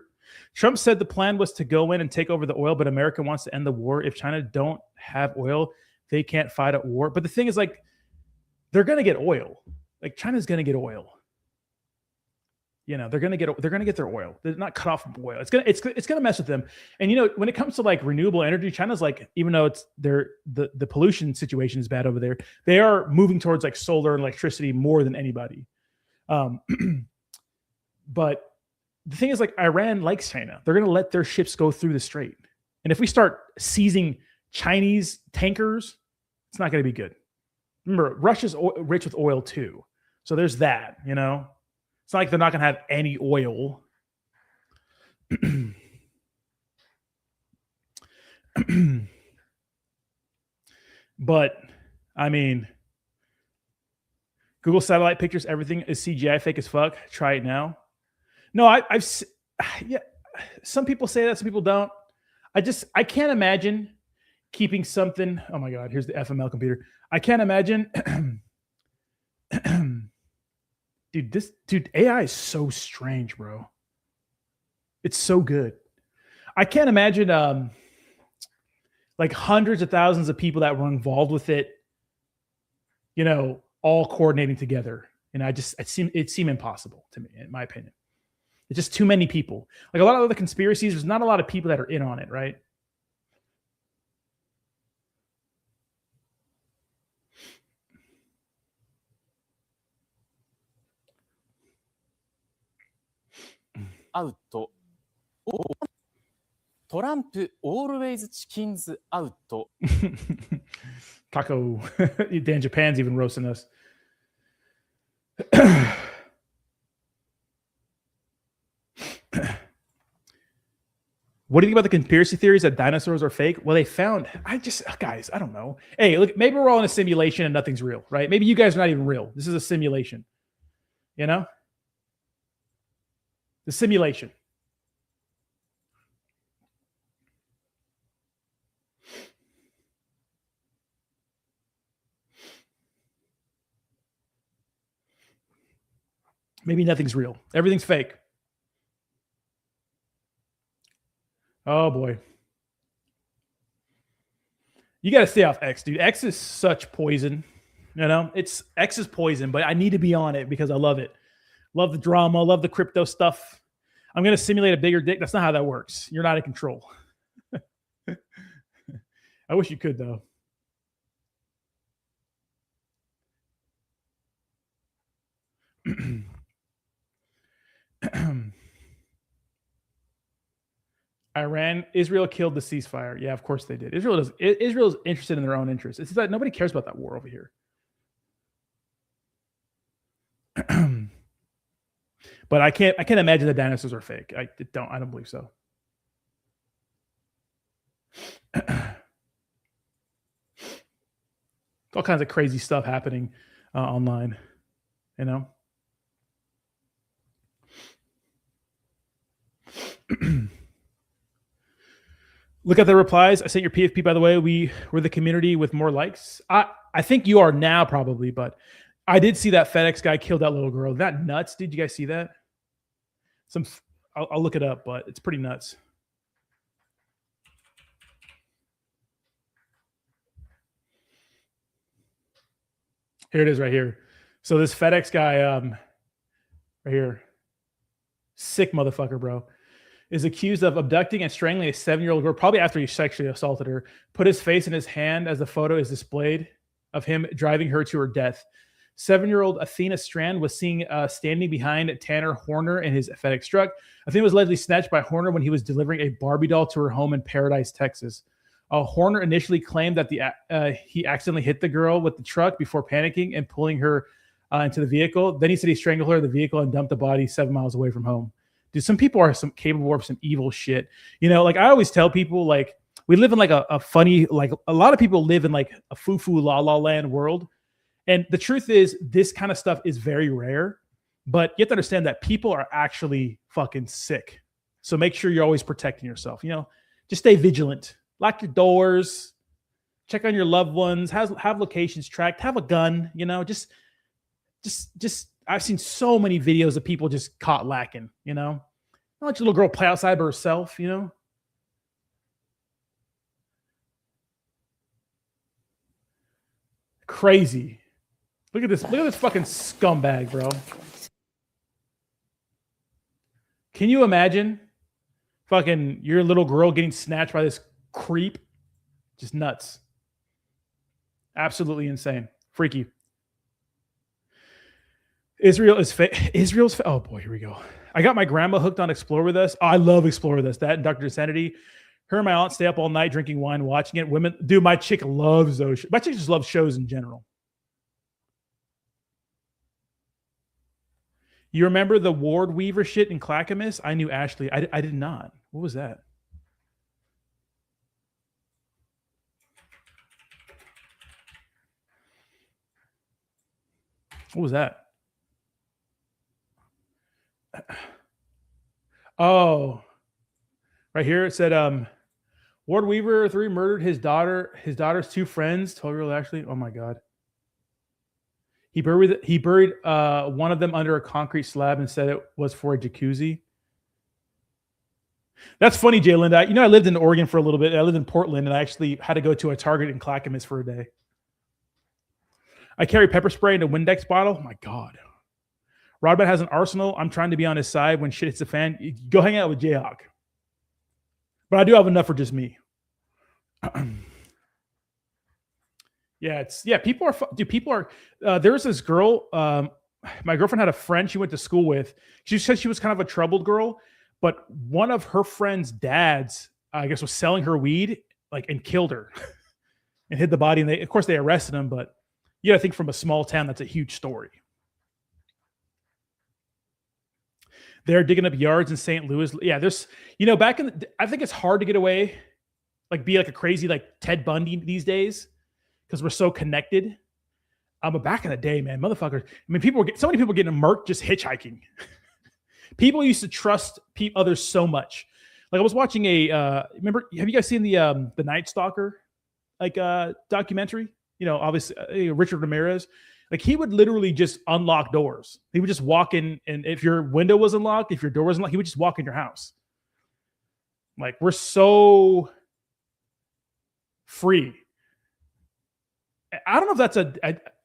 Trump said the plan was to go in and take over the oil, but America wants to end the war. If China don't have oil, they can't fight at war. But the thing is, like, they're going to get oil. Like, China's going to get oil. You know, they're going to get their oil. They're not cut off from oil. It's going to mess with them. And, you know, when it comes to like renewable energy, China's like, even though it's the pollution situation is bad over there, they are moving towards like solar and electricity more than anybody. But the thing is, like, Iran likes China. They're going to let their ships go through the strait. And if we start seizing Chinese tankers, it's not going to be good. Remember, Russia's rich with oil too. So there's that, you know? It's not like they're not going to have any oil. But, I mean, Google satellite pictures, everything is CGI, fake as fuck. Try it now. No, yeah, some people say that, some people don't. I can't imagine keeping something. Oh my God, here's the FML computer. I can't imagine. Dude, AI is so strange, bro. It's so good. I can't imagine like hundreds of thousands of people that were involved with it, you know, all coordinating together. And it seemed impossible to me, in my opinion. It's just too many people. Like a lot of other conspiracies, there's not a lot of people that are in on it, right? Out. トランプ always チキンズ out. Taco. Dan Japan's even roasting us. What do you think about the conspiracy theories that dinosaurs are fake? Well, guys, I don't know. Hey, look, maybe we're all in a simulation and nothing's real, right? Maybe you guys are not even real. This is a simulation, you know? The simulation. Maybe nothing's real. Everything's fake. Oh boy. You got to stay off X, dude. X is such poison. You know, X is poison, but I need to be on it because I love it. Love the drama, love the crypto stuff. I'm going to simulate a bigger dick. That's not how that works. You're not in control. I wish you could, though. Israel killed the ceasefire. Yeah, of course they did. Israel is interested in their own interests. It's that nobody cares about that war over here. But I can't imagine the dinosaurs are fake. I don't believe so. All kinds of crazy stuff happening online, you know. Look at the replies. I sent your PFP, by the way. We're the community with more likes. I think you are now probably, but I did see that FedEx guy killed that little girl. That nuts, dude. You guys see that? I'll look it up, but it's pretty nuts. Here it is right here. So this FedEx guy right here, sick motherfucker, bro, is accused of abducting and strangling a 7-year-old girl, probably after he sexually assaulted her, put his face in his hand as the photo is displayed of him driving her to her death. 7-year-old Athena Strand was seen standing behind Tanner Horner in his FedEx truck. Athena was allegedly snatched by Horner when he was delivering a Barbie doll to her home in Paradise, Texas. Horner initially claimed that he accidentally hit the girl with the truck before panicking and pulling her into the vehicle. Then he said he strangled her in the vehicle and dumped the body 7 miles away from home. Dude, some people are capable of some evil shit. You know, like I always tell people, like we live in like a funny, like a lot of people live in like a foo-foo la-la land world. And the truth is this kind of stuff is very rare, but you have to understand that people are actually fucking sick. So make sure you're always protecting yourself. You know, just stay vigilant. Lock your doors, check on your loved ones, have locations tracked, have a gun, you know, just I've seen so many videos of people just caught lacking, you know. Don't let your little girl play outside by herself, you know. Crazy. Look at this fucking scumbag, bro. Can you imagine fucking your little girl getting snatched by this creep? Just nuts. Absolutely insane. Freaky. Israel's oh boy, here we go. I got my grandma hooked on Explore With Us. Oh, I love Explore With Us. That and Dr. Insanity. Her and my aunt stay up all night drinking wine, watching it. Women, dude, my chick loves those. My chick just loves shows in general. You remember the Ward Weaver shit in Clackamas? I knew Ashley. I did not. What was that? What was that? Oh, right here it said, Ward Weaver 3 murdered his daughter's two friends, 12-year-old Ashley. Oh my God. He buried one of them under a concrete slab and said it was for a jacuzzi. That's funny, Jay Linda. I lived in Oregon for a little bit. I lived in Portland, and I actually had to go to a Target in Clackamas for a day. I carry pepper spray in a Windex bottle. Oh my God. Rodman has an arsenal. I'm trying to be on his side when shit hits the fan. Go hang out with Jayhawk. But I do have enough for just me. People are, there was this girl, my girlfriend had a friend she went to school with. She said she was kind of a troubled girl, but one of her friend's dads, I guess, was selling her weed, and killed her and hid the body. And of course they arrested him, but you gotta think from a small town, that's a huge story. They're digging up yards in St. Louis. Yeah, there's, back in I think it's hard to get away, be like a crazy, Ted Bundy these days, because we're so connected. But back in the day, man, motherfuckers. I mean, so many people getting murked just hitchhiking. People used to trust others so much. I was watching have you guys seen the Night Stalker documentary? Obviously Richard Ramirez. He would literally just unlock doors. He would just walk in, and if your window was unlocked, if your door was unlocked, he would just walk in your house. We're so free. I don't know if that's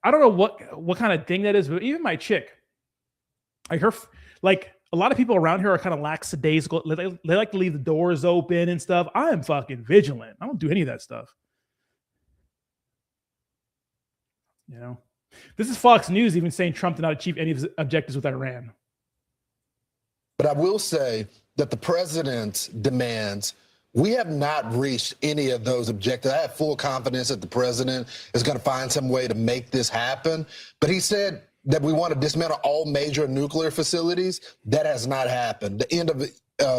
I don't know what kind of thing that is, but even my chick, her, a lot of people around here are kind of lackadaisical. They like to leave the doors open and stuff. I am fucking vigilant. I don't do any of that stuff. This is Fox News even saying Trump did not achieve any of his objectives with Iran. But I will say that the president's demands, we have not reached any of those objectives. I have full confidence that the president is going to find some way to make this happen. But he said that we want to dismantle all major nuclear facilities. That has not happened. The end of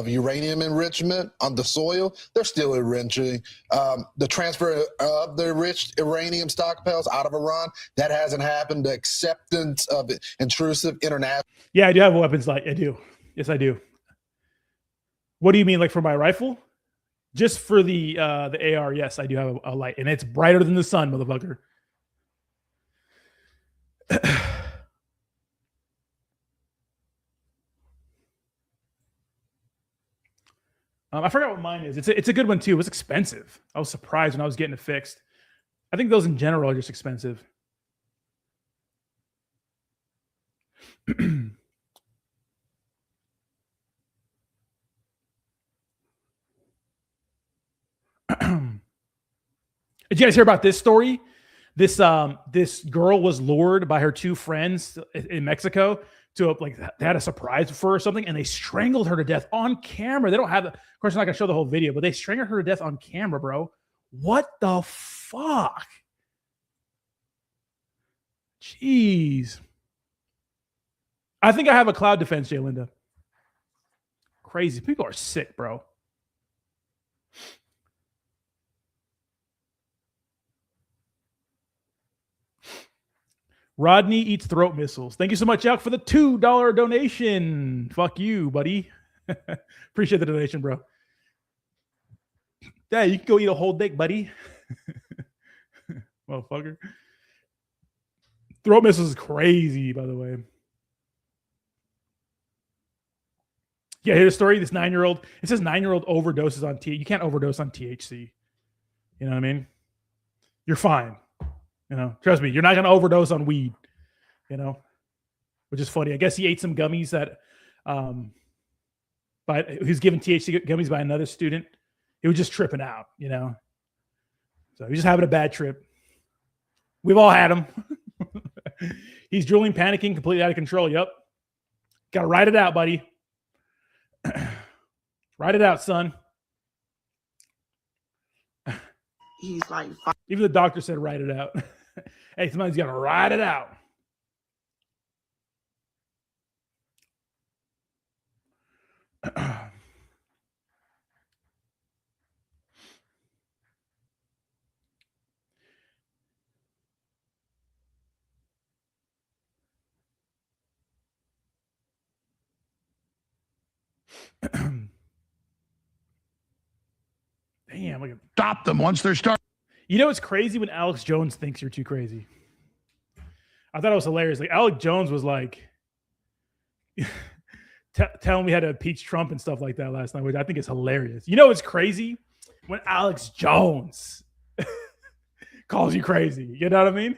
uranium enrichment on the soil, they're still enriching. The transfer of the enriched uranium stockpiles out of Iran, that hasn't happened. The acceptance of intrusive international. Yeah, I do have weapons. I do. Yes, I do. What do you mean, for my rifle? Just for the AR, yes, I do have a light, and it's brighter than the sun, motherfucker. I forgot what mine is. It's a good one too. It was expensive. I was surprised when I was getting it fixed. I think those in general are just expensive. Did you guys hear about this story? This girl was lured by her two friends in Mexico to they had a surprise for her or something, and they strangled her to death on camera. They don't have, of course, I'm not gonna show the whole video, but they strangled her to death on camera, bro. What the fuck? Jeez. I think I have a cloud defense, Jay Linda. Crazy. People are sick, bro. Rodney eats throat missiles. Thank you so much, Jack, for the $2 donation. Fuck you, buddy. Appreciate the donation, bro. Yeah, you can go eat a whole dick, buddy. Motherfucker. Throat missiles is crazy, by the way. Yeah, here's a story. This 9-year-old, it says 9-year-old overdoses on THC. You can't overdose on THC. You know what I mean? You're fine. Trust me, you're not going to overdose on weed, which is funny. I guess he ate some gummies that, but he was given THC gummies by another student. He was just tripping out, So he's just having a bad trip. We've all had him. He's drooling, panicking, completely out of control. Yep. Got to ride it out, buddy. Ride it out, son. He's like, even the doctor said, ride it out. Hey, somebody's got to ride it out. Damn, look at stop them once they're started. You know, it's crazy when Alex Jones thinks you're too crazy. I thought it was hilarious. Like Alex Jones was like telling me how to impeach Trump and stuff like that last night, which I think is hilarious. You know, it's crazy when Alex Jones calls you crazy. You know what I mean?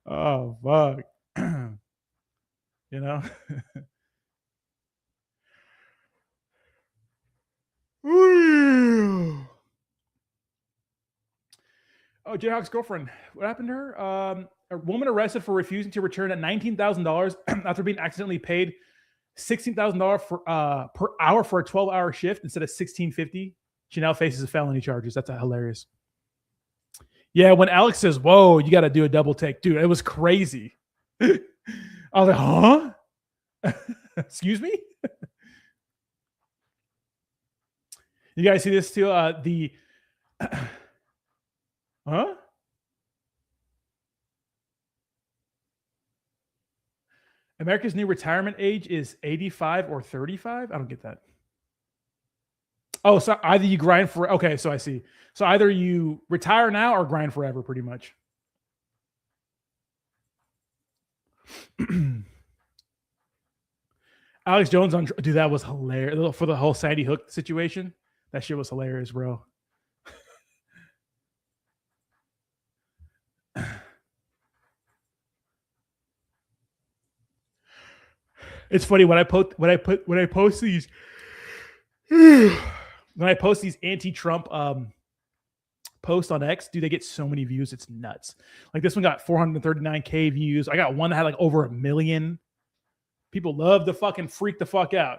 Oh, fuck. You know? Oh, Jayhawk's girlfriend. What happened to her? A woman arrested for refusing to return at $19,000 after being accidentally paid $16,000 per hour for a 12-hour shift instead of $1,650. She now faces felony charges. That's hilarious. Yeah, when Alex says, "Whoa, you got to do a double take," dude, it was crazy. I was like, "Huh? Excuse me." You guys see this too? Huh? America's new retirement age is 85 or 35? I don't get that. Oh, so either you grind for, okay, so I see. So either you retire now or grind forever, pretty much. Alex Jones on, dude, that was hilarious. For the whole Sandy Hook situation, that shit was hilarious, bro. It's funny when I post these anti-Trump posts on X, dude, they get so many views. It's nuts. Like this one got 439K views. I got one that had like over 1 million. People love to fucking freak the fuck out.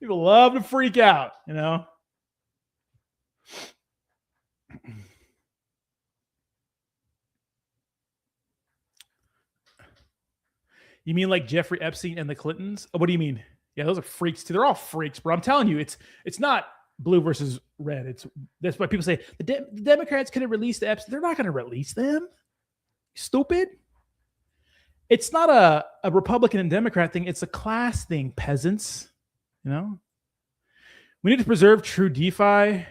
People love to freak out, you know? You mean like Jeffrey Epstein and the Clintons? What do you mean? Yeah, those are freaks too. They're all freaks, bro. I'm telling you, it's not blue versus red. That's why people say the Democrats could have released the Epstein. They're not going to release them. Stupid. It's not a Republican and Democrat thing. It's a class thing, peasants. You know? We need to preserve true DeFi.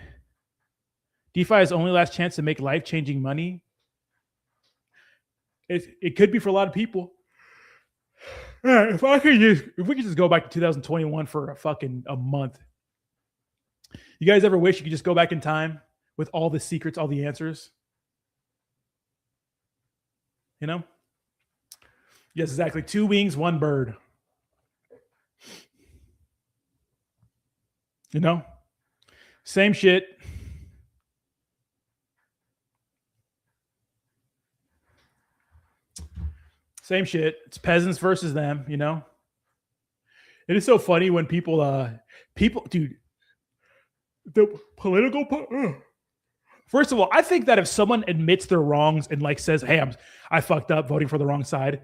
DeFi is the only last chance to make life-changing money. It could be for a lot of people. If we could just go back to 2021 for a month. You guys ever wish you could just go back in time with all the secrets, all the answers? You know? Yes, exactly. 2 wings, 1 bird. You know? Same shit. Same shit. It's peasants versus them, you know? It is so funny when people, dude, the political, first of all, I think that if someone admits their wrongs and like says, "Hey, I fucked up voting for the wrong side,"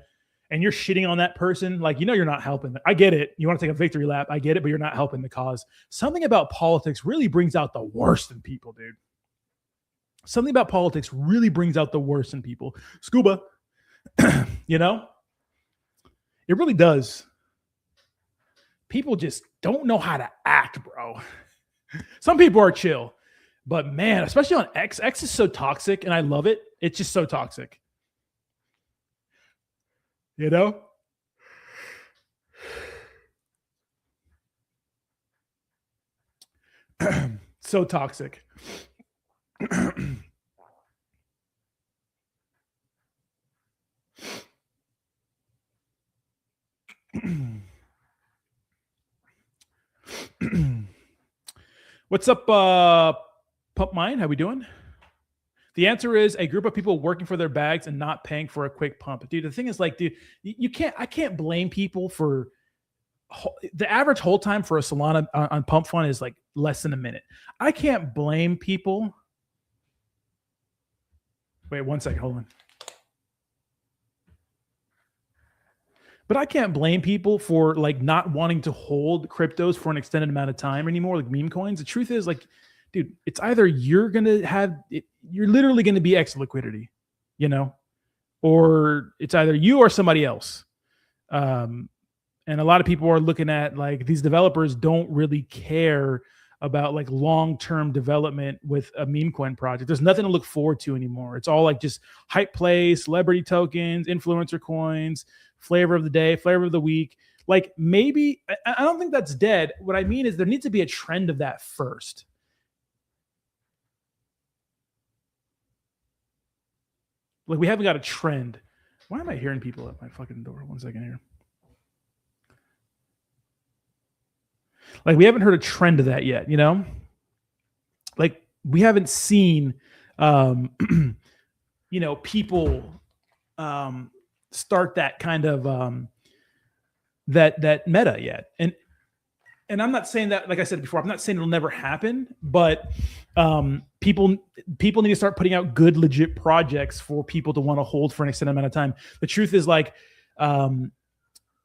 and you're shitting on that person, like, you know, you're not helping. I get it. You want to take a victory lap. I get it, but you're not helping the cause. Something about politics really brings out the worst in people, dude. Something about politics really brings out the worst in people. Scuba. You know, it really does. People just don't know how to act, bro. Some people are chill, but man, especially on X is so toxic and I love it. It's just so toxic. You know? So toxic. What's up, Pump Mine? How we doing? The answer is a group of people working for their bags and not paying for a quick pump. Dude, the thing is, like, dude, I can't blame people for the average hold time for a salon on Pump Fun is like less than a minute. I can't blame people. Wait 1 second, hold on. But I can't blame people for like not wanting to hold cryptos for an extended amount of time anymore, like meme coins. The truth is, like, dude, it's either you're literally going to be X liquidity, you know, or it's either you or somebody else. And a lot of people are looking at like these developers don't really care about like long-term development with a meme coin project. There's nothing to look forward to anymore. It's all like just hype plays, celebrity tokens, influencer coins, flavor of the day, flavor of the week. Like maybe, I don't think that's dead. What I mean is there needs to be a trend of that first. Like we haven't got a trend. Why am I hearing people at my fucking door? 1 second here. Like we haven't heard a trend of that yet, you know? Like we haven't seen, you know, people start that kind of that meta yet. And I'm not saying that, like I said before, I'm not saying it'll never happen, but people need to start putting out good, legit projects for people to want to hold for an extended amount of time. The truth is like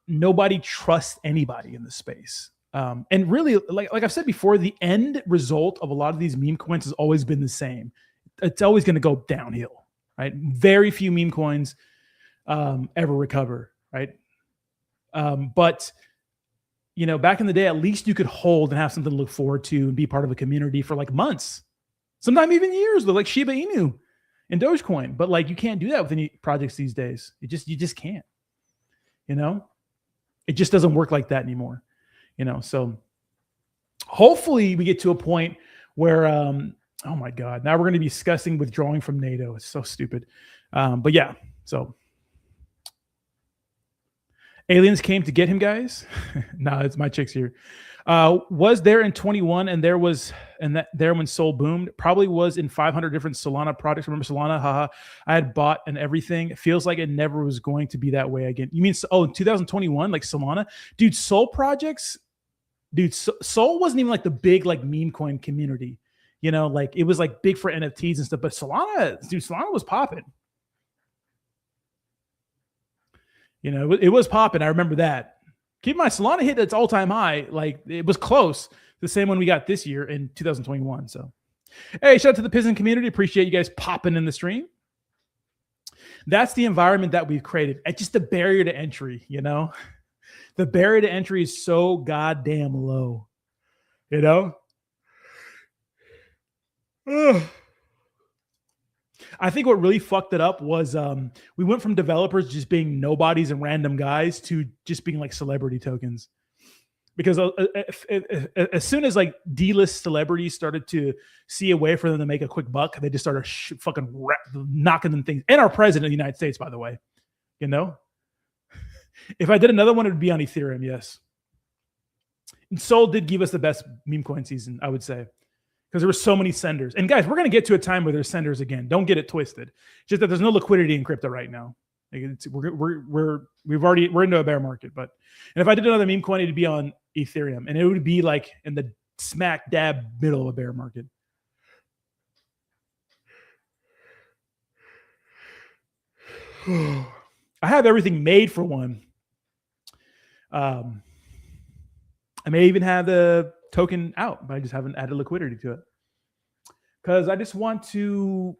nobody trusts anybody in the space. And really, like I've said before, the end result of a lot of these meme coins has always been the same. It's always going to go downhill, right? Very few meme coins ever recover, right? But you know, back in the day, at least you could hold and have something to look forward to and be part of a community for like months, sometimes even years, with like Shiba Inu and Dogecoin. But like, you can't do that with any projects these days. You just can't. You know, it just doesn't work like that anymore. You know, so hopefully we get to a point where, oh my God, now we're going to be discussing withdrawing from NATO. It's so stupid. But yeah, so aliens came to get him, guys. Nah, it's my chicks here. Was there in 21 and there was, and that there when Sol boomed, probably was in 500 different Solana projects. Remember Solana? Haha. I had bought and everything. It feels like it never was going to be that way again. You mean, oh, in 2021, like Solana? Dude, Sol projects, dude, Sol wasn't even like the big like meme coin community. You know, like it was like big for NFTs and stuff, but Solana, dude, Solana was popping. You know, it was popping. I remember that. Keep in mind, Solana hit its all-time high. Like, it was close. The same one we got this year in 2021. So, hey, shout out to the Pigeon community. Appreciate you guys popping in the stream. That's the environment that we've created. It's just the barrier to entry, you know? The barrier to entry is so goddamn low, you know? Ugh. I think what really fucked it up was we went from developers just being nobodies and random guys to just being like celebrity tokens. Because as soon as like D-list celebrities started to see a way for them to make a quick buck, they just started knocking them things. And our president of the United States, by the way, you know? If I did another one, it would be on Ethereum, yes. And Sol did give us the best meme coin season, I would say. Because there were so many senders. And guys, we're going to get to a time where there's senders again. Don't get it twisted. Just that there's no liquidity in crypto right now. Like we're into a bear market. But and if I did another meme coin, it'd be on Ethereum, and it would be like in the smack dab middle of a bear market. I have everything made for one. I may even have the token out, but I just haven't added liquidity to it because I just want to.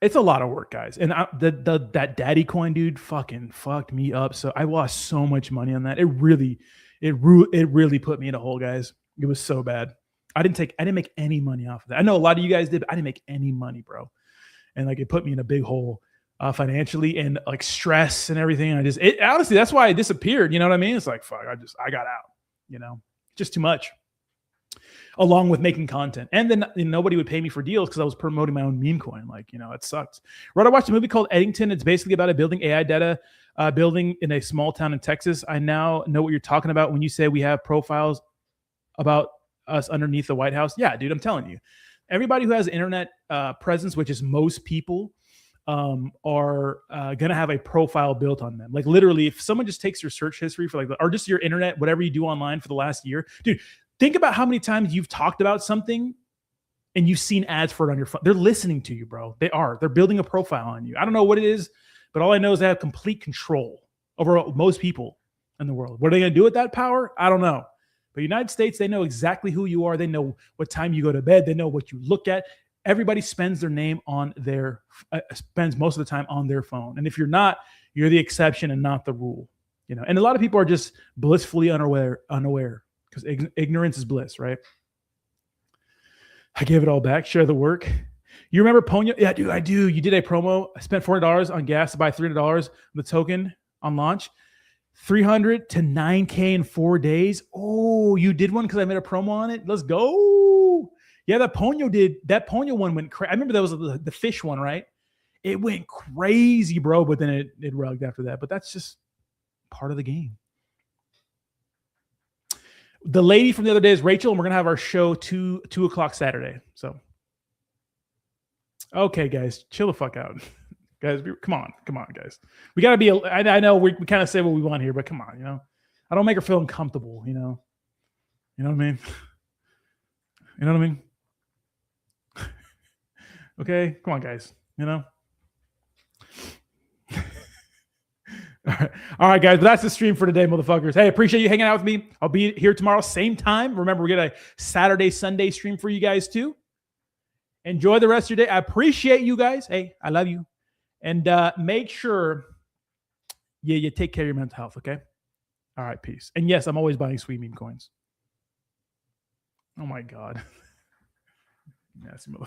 It's a lot of work, guys, and that daddy coin dude fucking fucked me up. So I lost so much money on that. It really put me in a hole, guys. It was so bad. I didn't make any money off of that. I know a lot of you guys did, but I didn't make any money, bro. And like it put me in a big hole financially and like stress and everything. And honestly, that's why I disappeared. You know what I mean? It's like, fuck, I got out. You know, just too much, along with making content. And then nobody would pay me for deals because I was promoting my own meme coin. Like, you know, it sucks. Right, I watched a movie called Eddington. It's basically about a building AI data building in a small town in Texas. I now know what you're talking about when you say we have profiles about us underneath the White House. Yeah, dude, I'm telling you. Everybody who has internet presence, which is most people, are going to have a profile built on them. Like literally, if someone just takes your search history for like, or just your internet, whatever you do online for the last year, dude, think about how many times you've talked about something and you've seen ads for it on your phone. They're listening to you, bro. They're building a profile on you. I don't know what it is, but all I know is they have complete control over most people in the world. What are they going to do with that power? I don't know. But United States, they know exactly who you are. They know what time you go to bed. They know what you look at. Everybody spends their name on spends most of the time on their phone. And if you're not, you're the exception and not the rule. You know, and a lot of people are just blissfully unaware because ignorance is bliss, right? I gave it all back. Share the work. You remember Ponyo? Yeah, dude, I do. You did a promo. I spent $400 on gas to buy $300 the token on launch. 300 to 9K in 4 days. Oh, you did one because I made a promo on it. Let's go. Yeah, that Ponyo one went crazy. I remember that was the fish one, right? It went crazy, bro. But then it rugged after that. But that's just part of the game. The lady from the other day is Rachel, and we're gonna have our show 2 o'clock Saturday. So, okay, guys, chill the fuck out, guys. Come on, guys. We gotta be. I know we kind of say what we want here, but come on, you know. I don't make her feel uncomfortable, you know. You know what I mean? You know what I mean? Okay, come on, guys. You know. All right, guys. But that's the stream for today, motherfuckers. Hey, appreciate you hanging out with me. I'll be here tomorrow, same time. Remember, we get a Saturday, Sunday stream for you guys too. Enjoy the rest of your day. I appreciate you guys. Hey, I love you. And make sure you take care of your mental health, okay? All right, peace. And yes, I'm always buying sweet meme coins. Oh my God. Nasty motherfucker.